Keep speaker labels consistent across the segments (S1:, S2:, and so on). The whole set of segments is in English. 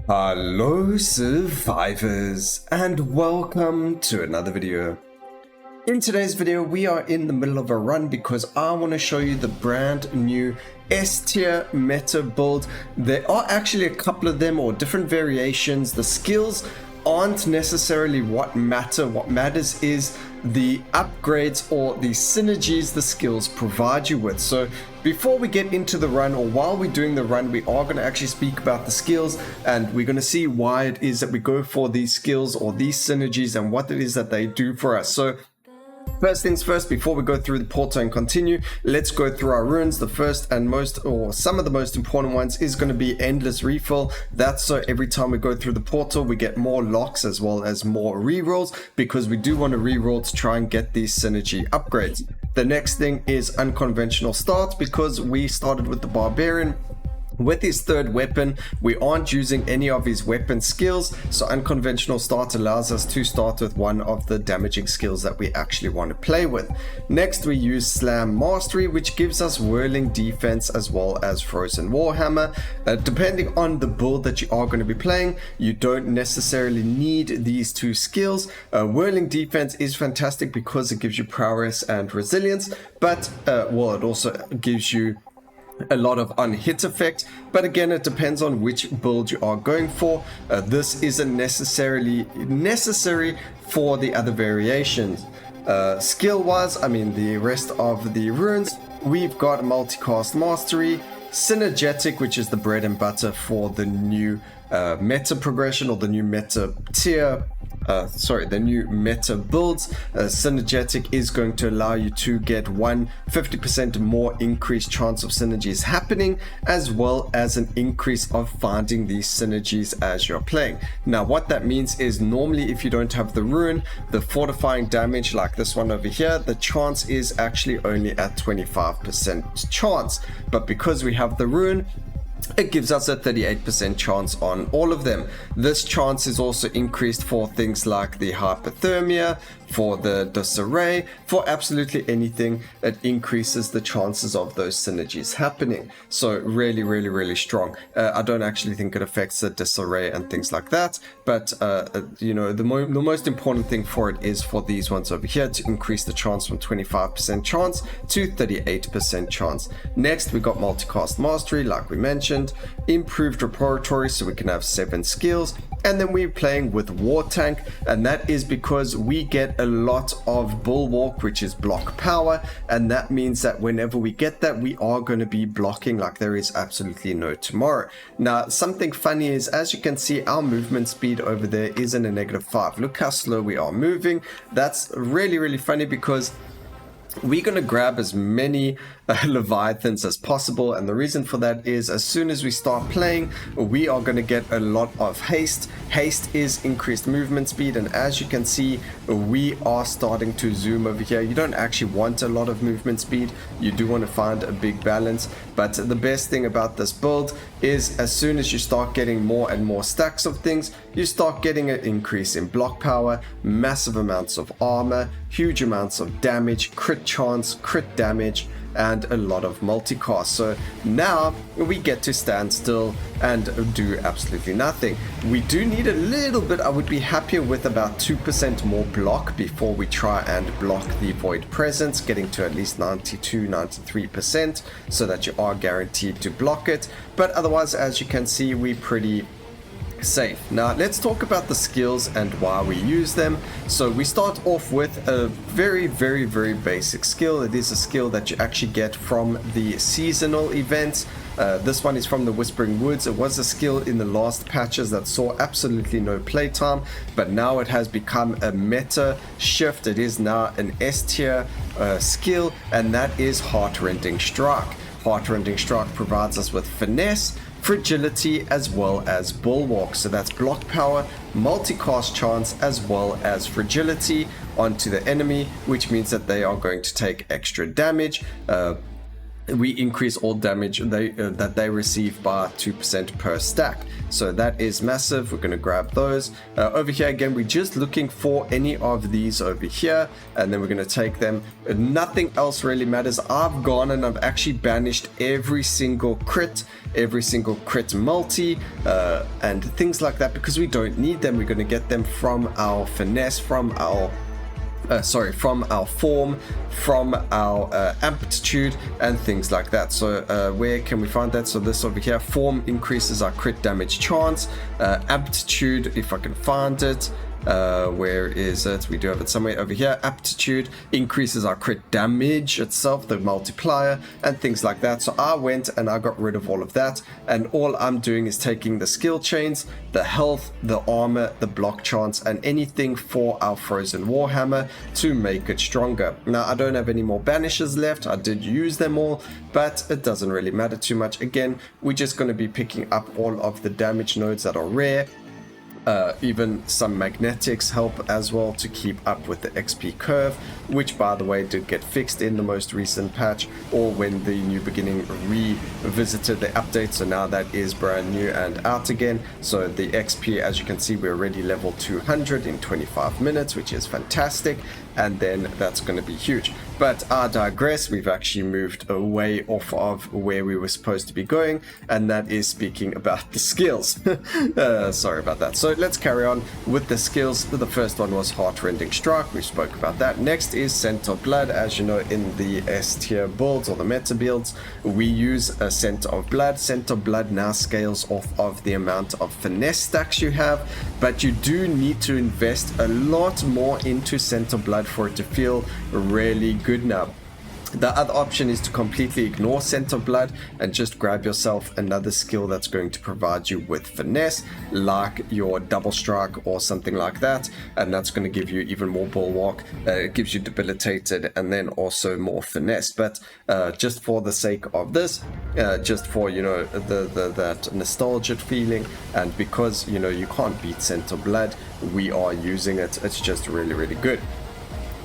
S1: Hello survivors, and welcome to another video. In today's video we are in the middle of a run because I want to show you the brand new S tier meta build. There are actually a couple of them or different variations. The skills aren't necessarily what matter. What matters is the upgrades or the synergies the skills provide you with. So before we get into the run, or while we're doing the run, we are going to actually speak about the skills, and we're going to see why it is that we go for these skills or these synergies and what it is that they do for us. So first things first, before we go through the portal and continue, let's go through our runes. The first and most, or some of the most important ones, is going to be endless refill. That's so every time we go through the portal we get more locks as well as more rerolls, because we do want to reroll to try and get these synergy upgrades. The next thing is unconventional starts, because we started with the barbarian. With his third weapon, we aren't using any of his weapon skills, so unconventional start allows us to start with one of the damaging skills that we actually want to play with. Next, we use Slam Mastery, which gives us whirling defense as well as frozen warhammer. Depending on the build that you are going to be playing, you don't necessarily need these two skills. Whirling defense is fantastic because it gives you prowess and resilience, but well, it also gives you a lot of unhit effect, but again it depends on which build you are going for. This isn't necessarily necessary for the other variations. Skill wise, I mean the rest of the runes, we've got multicast mastery, synergetic, which is the bread and butter for the new meta progression or the new meta tier. The new meta builds. Synergetic is going to allow you to get 50% more increased chance of synergies happening, as well as an increase of finding these synergies as you're playing. Now what that means is, normally if you don't have the rune, the fortifying damage like this one over here, the chance is actually only at 25% chance, but because we have the rune, it gives us a 38% chance on all of them. This chance is also increased for things like the hypothermia, for the disarray, for absolutely anything. It increases the chances of those synergies happening. So really strong. I don't actually think it affects the disarray and things like that, but you know, the most important thing for it is for these ones over here to increase the chance from 25% chance to 38% chance. Next, we got multicast mastery, like we mentioned, improved repertory, so we can have 7 skills. And then we're playing with War Tank, and that is because we get a lot of Bulwark, which is block power, and that means that whenever we get that, we are going to be blocking like there is absolutely no tomorrow. Now, something funny is, as you can see, our movement speed over there is in a -5. Look how slow we are moving. That's really funny, because we're going to grab as many Leviathans as possible, and the reason for that is, as soon as we start playing, we are going to get a lot of haste. Haste is increased movement speed, and as you can see, we are starting to zoom over here. You don't actually want a lot of movement speed, you do want to find a big balance, but the best thing about this build is, as soon as you start getting more and more stacks of things, you start getting an increase in block power, massive amounts of armor, huge amounts of damage, crit chance, crit damage, and a lot of multicast. So now we get to stand still and do absolutely nothing. We do need a little bit. I would be happier with about 2% more block before we try and block the void presence, getting to at least 92-93%, so that you are guaranteed to block it. But otherwise, as you can see, we're pretty safe. Now let's talk about the skills and why we use them. So we start off with a very basic skill. It is a skill that you actually get from the seasonal events. This one is from the Whispering Woods. It was a skill in the last patches that saw absolutely no playtime, but now it has become a meta shift. It is now an S tier skill, and that is Heartrending Strike. Heartrending Strike provides us with finesse, fragility, as well as bulwark. So that's block power, multicast chance, as well as fragility onto the enemy, which means that they are going to take extra damage. we increase all damage that they receive by 2% per stack. So that is massive. We're going to grab those. Over here again, we're just looking for any of these over here, and then we're going to take them. Nothing else really matters. I've gone and I've actually banished every single crit multi, and things like that, because we don't need them. We're going to get them from our finesse, from our form, from our amplitude, and things like that. So where can we find that? So this over here, form increases our crit damage chance. Amplitude, if I can find it, where is it? We do have it somewhere over here. Aptitude increases our crit damage itself, the multiplier, and things like that. So I went and I got rid of all of that, and all I'm doing is taking the skill chains, the health, the armor, the block chance, and anything for our frozen warhammer to make it stronger. Now I don't have any more banishes left. I did use them all, but it doesn't really matter too much. Again, we're just going to be picking up all of the damage nodes that are rare. Even some magnetics help as well to keep up with the XP curve, which by the way did get fixed in the most recent patch, or when the New Beginning revisited the update. So now that is brand new and out again. So the XP, as you can see, we're already level 200 in 25 minutes, which is fantastic, and then that's going to be huge. But I digress. We've actually moved away off of where we were supposed to be going, and that is speaking about the skills. Sorry about that. So let's carry on with the skills. The first one was Heartrending Strike. We spoke about that. Next is Scent of Blood. As you know, in the S tier builds or the meta builds, we use a Scent of Blood. Scent of Blood now scales off of the amount of finesse stacks you have, but you do need to invest a lot more into Scent of Blood for it to feel really good now. The other option is to completely ignore Scent of Blood and just grab yourself another skill that's going to provide you with finesse, like your double strike or something like that, and that's going to give you even more bulwark. It gives you debilitated and then also more finesse. But just for the sake of this, just for, you know, that nostalgic feeling, and because, you know, you can't beat Scent of Blood, we are using it. It's just really, really good.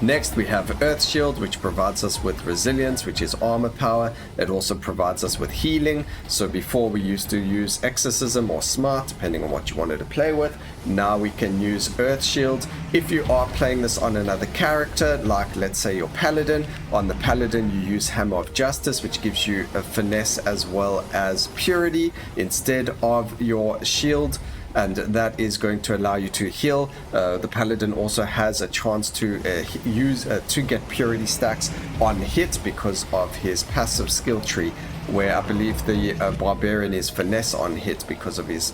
S1: Next we have Earth Shield, which provides us with resilience, which is armor power. It also provides us with healing. So before we used to use exorcism or smart, depending on what you wanted to play with. Now we can use Earth Shield. If you are playing this on another character, like let's say your Paladin, on the Paladin you use Hammer of Justice, which gives you a finesse as well as purity instead of your shield, and that is going to allow you to heal. The Paladin also has a chance to to get purity stacks on hit because of his passive skill tree, where I believe the Barbarian is finesse on hit because of his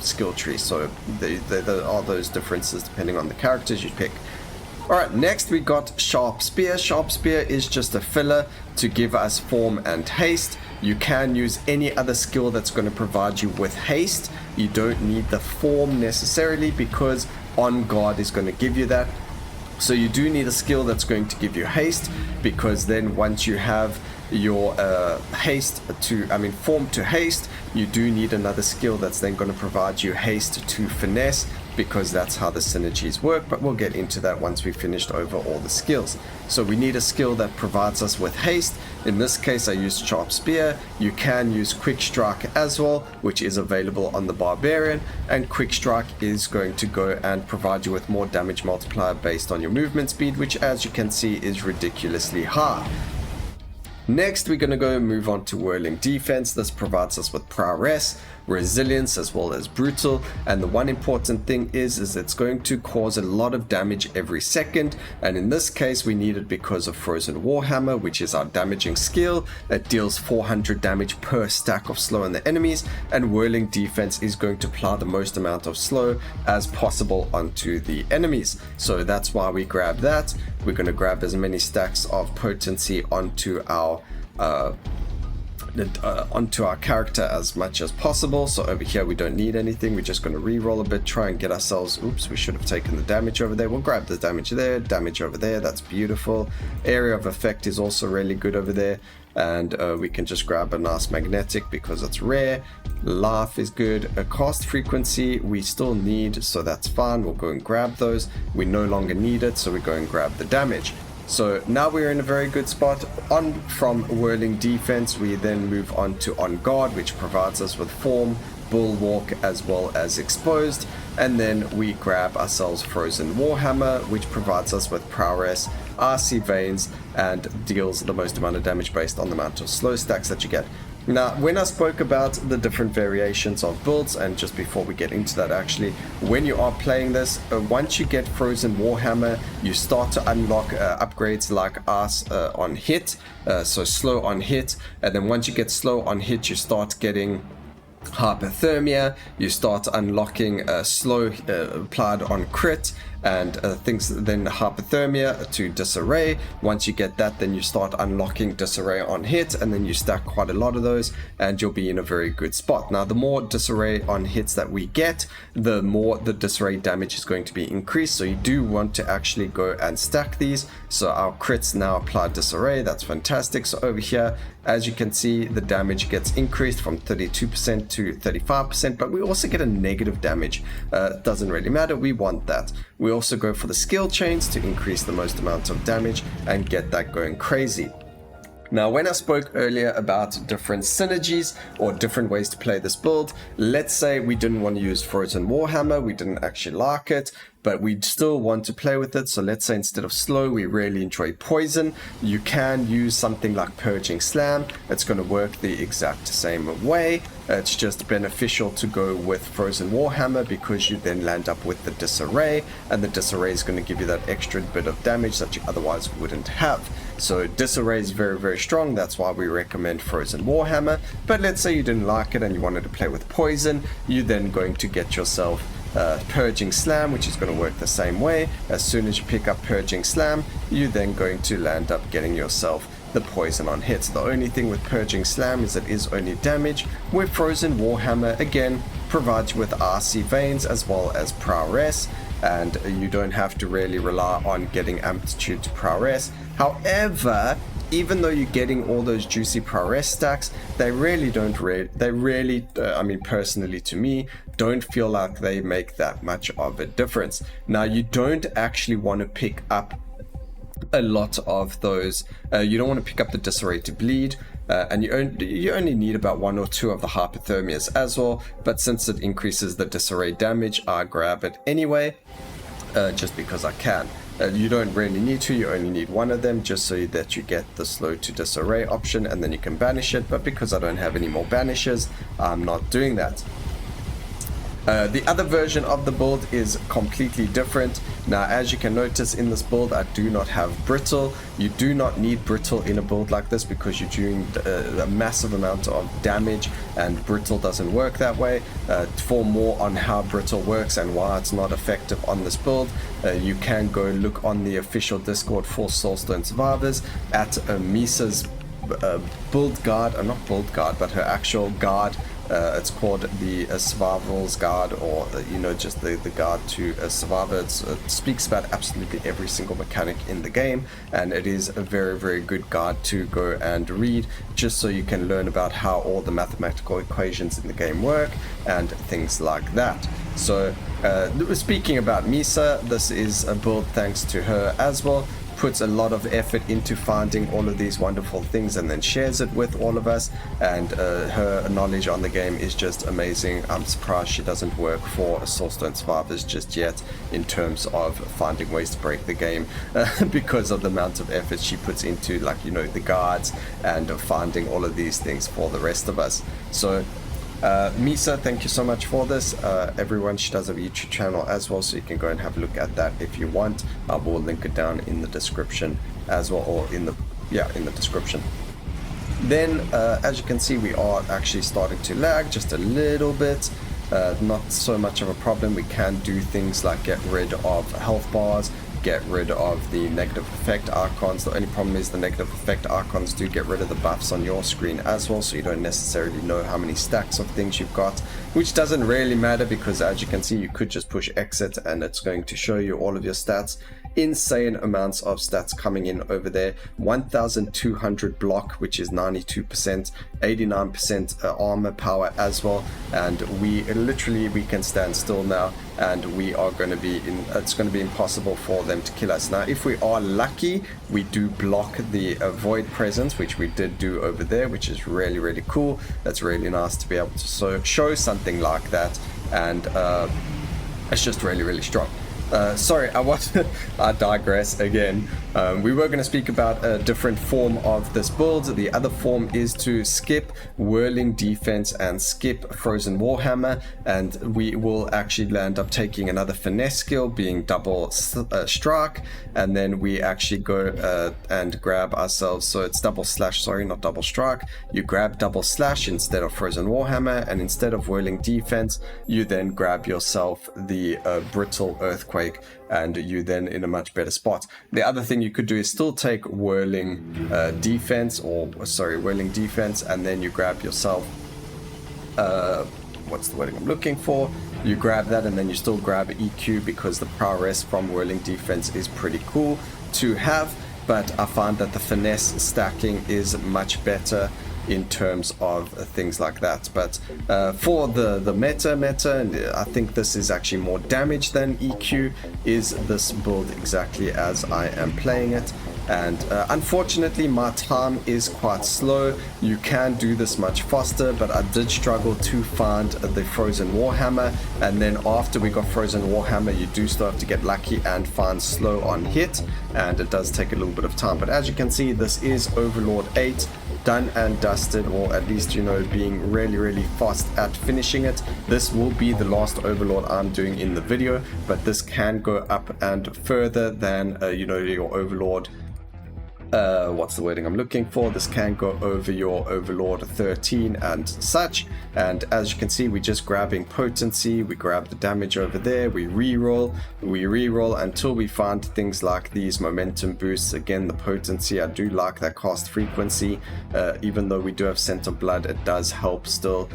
S1: skill tree. So there are those differences depending on the characters you pick. Alright, next we got Sharp Spear. Sharp Spear is just a filler to give us form and haste. You can use any other skill that's going to provide you with haste. You don't need the form necessarily, because On Guard is going to give you that. So you do need a skill that's going to give you haste, because then once you have your form to haste, you do need another skill that's then going to provide you haste to finesse, because that's how the synergies work. But we'll get into that once we've finished over all the skills. So we need a skill that provides us with haste. In this case I used Sharp Spear. You can use Quick Strike as well, which is available on the Barbarian, and Quick Strike is going to go and provide you with more damage multiplier based on your movement speed, which as you can see is ridiculously high. Next we're going to go and move on to Whirling Defense. This provides us with prowess, resilience, as well as brutal, and the one important thing is it's going to cause a lot of damage every second, and in this case we need it because of Frozen Warhammer, which is our damaging skill. It deals 400 damage per stack of slow on the enemies, and Whirling Defense is going to apply the most amount of slow as possible onto the enemies. So that's why we grab that. We're going to grab as many stacks of potency onto our character as much as possible. So over here we don't need anything. We're just going to re-roll a bit, try and get ourselves, oops, we should have taken the damage over there. We'll grab the damage there, damage over there. That's beautiful. Area of effect is also really good over there, and we can just grab a nice magnetic because it's rare. Laugh is good. A cast frequency we still need, so that's fine. We'll go and grab those. We no longer need it, so we go and grab the damage. So now we're in a very good spot. On from whirling defense, we then move on to on guard, which provides us with form, bulwark, as well as exposed. And then we grab ourselves frozen warhammer, which provides us with prowess, RC veins, and deals the most amount of damage based on the amount of slow stacks that you get. Now, when I spoke about the different variations of builds, and just before we get into that, actually, when you are playing this, once you get Frozen Warhammer, you start to unlock upgrades like us on hit, so slow on hit, and then once you get slow on hit, you start getting hypothermia, you start unlocking slow applied on crit, and things, then hypothermia to disarray. Once you get that, then you start unlocking disarray on hit, and then you stack quite a lot of those, and you'll be in a very good spot. Now, the more disarray on hits that we get, the more the disarray damage is going to be increased, so you do want to actually go and stack these. So our crits now apply disarray. That's fantastic. So over here, as you can see, the damage gets increased from 32% to 35%, but we also get a negative damage. Doesn't really matter, we want that. We also go for the skill chains to increase the most amount of damage and get that going crazy. Now, when I spoke earlier about different synergies or different ways to play this build, let's say we didn't want to use Frozen Warhammer, we didn't actually like it, but we still want to play with it. So let's say instead of slow, we really enjoy poison. You can use something like Purging Slam. It's going to work the exact same way. It's just beneficial to go with Frozen Warhammer because you then land up with the Disarray, and the Disarray is going to give you that extra bit of damage that you otherwise wouldn't have. So Disarray is very, very strong. That's why we recommend Frozen Warhammer. But let's say you didn't like it and you wanted to play with poison, you're then going to get yourself Purging Slam, which is going to work the same way. As soon as you pick up Purging Slam, you're then going to land up getting yourself the poison on hits. The only thing with Purging Slam is it is only damage, where Frozen Warhammer again provides you with RC veins as well as prowess, and you don't have to really rely on getting amplitude to prowess. However, even though you're getting all those juicy prowess stacks, they really don't I mean, personally to me, don't feel like they make that much of a difference. Now, you don't actually want to pick up a lot of those. You don't want to pick up the Disarray to bleed, and you only need about 1 or 2 of the hypothermias as well, but since it increases the Disarray damage, I grab it anyway, just because I can. You don't really need to, you only need 1 of them just so that you get the slow to disarray option, and then you can banish it, but because I don't have any more banishes, I'm not doing that. The other version of the build is completely different. Now, as you can notice in this build, I do not have brittle. You do not need brittle in a build like this because you're doing a massive amount of damage, and brittle doesn't work that way. For more on how brittle works and why it's not effective on this build, you can go look on the official Discord for Soulstone survivors at Misa's build guide, not build guide, but her actual guide. It's called the Survival's Guide, or just the guide to a survivor. It speaks about absolutely every single mechanic in the game, and it is a very, very good guide to go and read, just so you can learn about how all the mathematical equations in the game work and things like that. So speaking about Misa, this is a build thanks to her as well. Puts a lot of effort into finding all of these wonderful things and then shares it with all of us, and her knowledge on the game is just amazing. I'm surprised she doesn't work for Soulstone survivors just yet in terms of finding ways to break the game because of the amount of effort she puts into, like, the guides and finding all of these things for the rest of us. So Misa, thank you so much for this. Everyone, she does have a YouTube channel as well, so you can go and have a look at that if you want. I will link it down in the description as well, or in the description. Then as you can see, we are actually starting to lag just a little bit. Not so much of a problem. We can do things like get rid of health bars, get rid of the negative effect icons. The only problem is the negative effect icons do get rid of the buffs on your screen as well, so you don't necessarily know how many stacks of things you've got. which doesn't really matter because as you can see, you could just push exit and it's going to show you all of your stats. Insane amounts of stats coming in over there. 1200 block, which is 92%, 89% armor power as well, and we can stand still now, and we are going to be in, it's going to be impossible for them to kill us. Now if we are lucky, we do block the void presence, which we did do over there, which is really cool. That's really nice to be able to show something like that, and it's just really strong. Sorry, I digress again. We were going to speak about a different form of this build. The other form is to skip Whirling Defense and skip Frozen Warhammer, and we will actually end up taking another finesse skill, being double strike, and then we actually go and grab ourselves, so it's double slash, sorry, not double strike. You grab double slash instead of Frozen Warhammer, and instead of Whirling Defense, you then grab yourself the Brittle Earthquake, and you then in a much better spot. The other thing you could do is still take Whirling Defense, Whirling Defense, and then you grab yourself what's the wording I'm looking for? You grab that, and then you still grab EQ, because the prowess from Whirling Defense is pretty cool to have, but I find that the finesse stacking is much better in terms of things like that. But for the meta, and I think this is actually more damage than EQ, is this build exactly as I am playing it. And unfortunately my time is quite slow. You can do this much faster, but I did struggle to find the Frozen Warhammer, and then after we got Frozen Warhammer, you do still have to get lucky and find slow on hit, and it does take a little bit of time. But as you can see, this is Overlord 8 done and dusted, or at least, you know, being really fast at finishing it. This will be the last Overlord I'm doing in the video, but this can go up and further than you know, your Overlord, what's the wording I'm looking for? This can go over your Overlord 13 and such. And as you can see, we're just grabbing potency, we grab the damage over there, we re-roll until we find things like these momentum boosts. Again, the potency, I do like that cast frequency, even though we do have Scent of Blood, it does help still.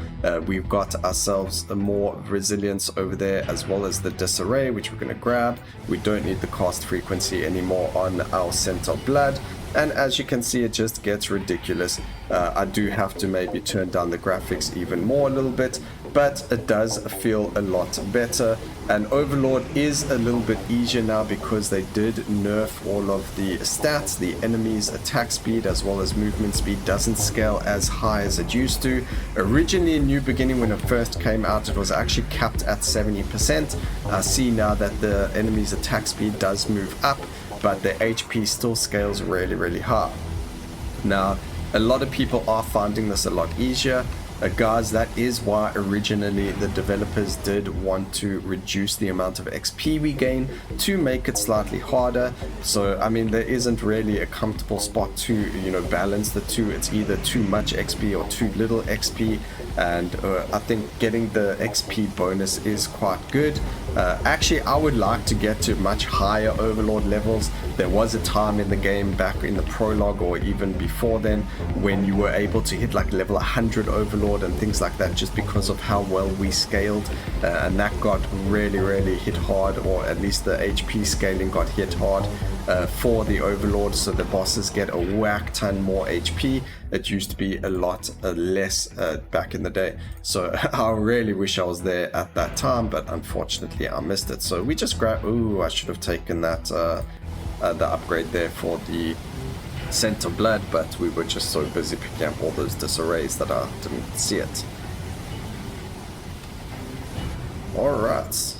S1: We've got ourselves more resilience over there, as well as the disarray, which we're going to grab. We don't need the cast frequency anymore on our Scent of Blood. And as you can see, it just gets ridiculous. I do have to maybe turn down the graphics even more a little bit, but it does feel a lot better. And Overlord is a little bit easier now because they did nerf all of the stats. The enemy's attack speed as well as movement speed doesn't scale as high as it used to. Originally in New Beginning, when it first came out, it was actually capped at 70%. I see now that the enemy's attack speed does move up, but the HP still scales really high. Now, a lot of people are finding this a lot easier. Guys, that is why originally the developers did want to reduce the amount of XP we gain to make it slightly harder. So I mean, there isn't really a comfortable spot to, you know, balance the two. It's either too much XP or too little XP, and I think getting the XP bonus is quite good. Actually, I would like to get to much higher Overlord levels. There was a time in the game back in the prologue, or even before then, when you were able to hit like level 100 Overlord and things like that, just because of how well we scaled, and that got really hit hard, or at least the HP scaling got hit hard for the Overlord, so the bosses get a whack ton more HP. It used to be a lot less back in the day, so I really wish I was there at that time, but unfortunately I missed it. So we just grab, ooh, I should have taken that the upgrade there for the Scent of Blood, but we were just so busy picking up all those disarrays that I didn't see it. Alright,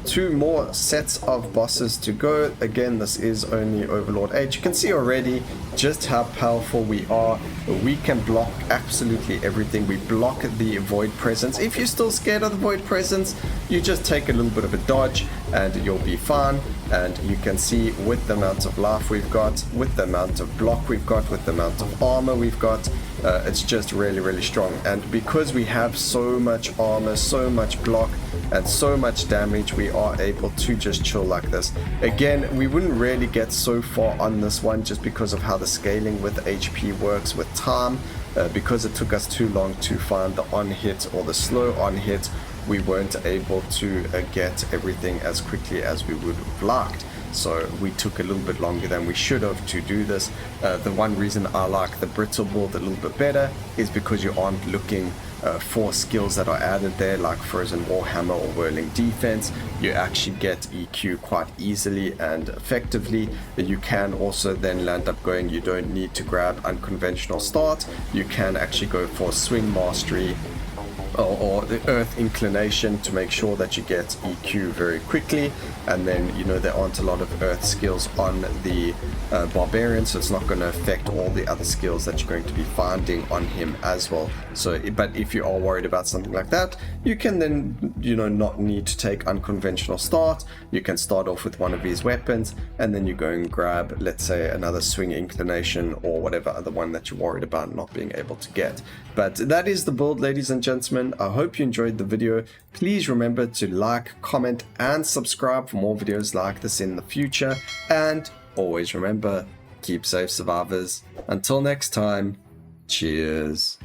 S1: 2 more sets of bosses to go. Again, this is only Overlord 8. You can see already just how powerful we are. We can block absolutely everything. We block the Void Presence. If you're still scared of the Void Presence, you just take a little bit of a dodge and you'll be fine. And you can see with the amount of life we've got, with the amount of block we've got, with the amount of armor we've got, it's just really strong. And because we have so much armor, so much block, and so much damage, we are able to just chill like this. Again, we wouldn't really get so far on this one just because of how the scaling with HP works with time. because it took us too long to find the on hit or the slow on hit, we weren't able to get everything as quickly as we would have liked. So we took a little bit longer than we should have to do this. The one reason I like the brittle build a little bit better is because you aren't looking for skills that are added there, like Frozen Warhammer or Whirling Defense. You actually get EQ quite easily and effectively. You can also then land up going, you don't need to grab unconventional start. You can actually go for swing mastery or the earth inclination to make sure that you get EQ very quickly, and then, you know, there aren't a lot of earth skills on the barbarian, so it's not going to affect all the other skills that you're going to be finding on him as well. So but if you are worried about something like that, you can then, you know, not need to take unconventional start. You can start off with one of these weapons, and then you go and grab, let's say, another swing inclination or whatever other one that you're worried about not being able to get. But that is the build, ladies and gentlemen. I hope you enjoyed the video. Please remember to like, comment, and subscribe for more videos like this in the future. And always remember, keep safe, survivors. Until next time, cheers.